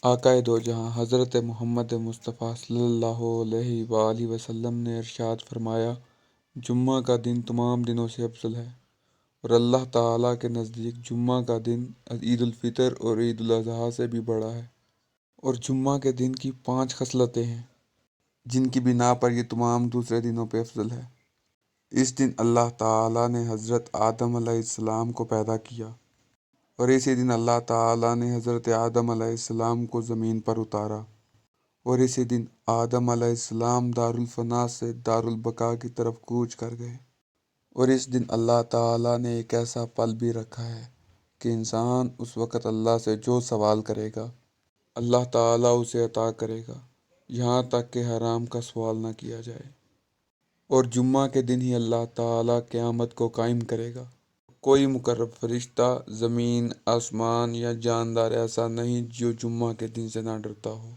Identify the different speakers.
Speaker 1: آقائے دو جہاں حضرت محمد مصطفیٰ صلی اللہ علیہ وآلہ وسلم نے ارشاد فرمایا، جمعہ کا دن تمام دنوں سے افضل ہے، اور اللہ تعالیٰ کے نزدیک جمعہ کا دن عید الفطر اور عید الاضحیٰ سے بھی بڑا ہے۔ اور جمعہ کے دن کی 5 خصلتیں ہیں جن کی بنا پر یہ تمام دوسرے دنوں پہ افضل ہے۔ اس دن اللہ تعالیٰ نے حضرت آدم علیہ السلام کو پیدا کیا، اور اسی دن اللہ تعالیٰ نے حضرت آدم علیہ السلام کو زمین پر اتارا، اور اسی دن آدم علیہ السلام دارالفنا سے دارالبقا کی طرف کوچ کر گئے۔ اور اس دن اللہ تعالیٰ نے ایک ایسا پل بھی رکھا ہے کہ انسان اس وقت اللہ سے جو سوال کرے گا اللہ تعالیٰ اسے عطا کرے گا، یہاں تک کہ حرام کا سوال نہ کیا جائے۔ اور جمعہ کے دن ہی اللہ تعالیٰ قیامت کو قائم کرے گا۔ کوئی مقرب فرشتہ زمین، آسمان یا جاندار ایسا نہیں جو جمعہ کے دن سے نہ ڈرتا ہو۔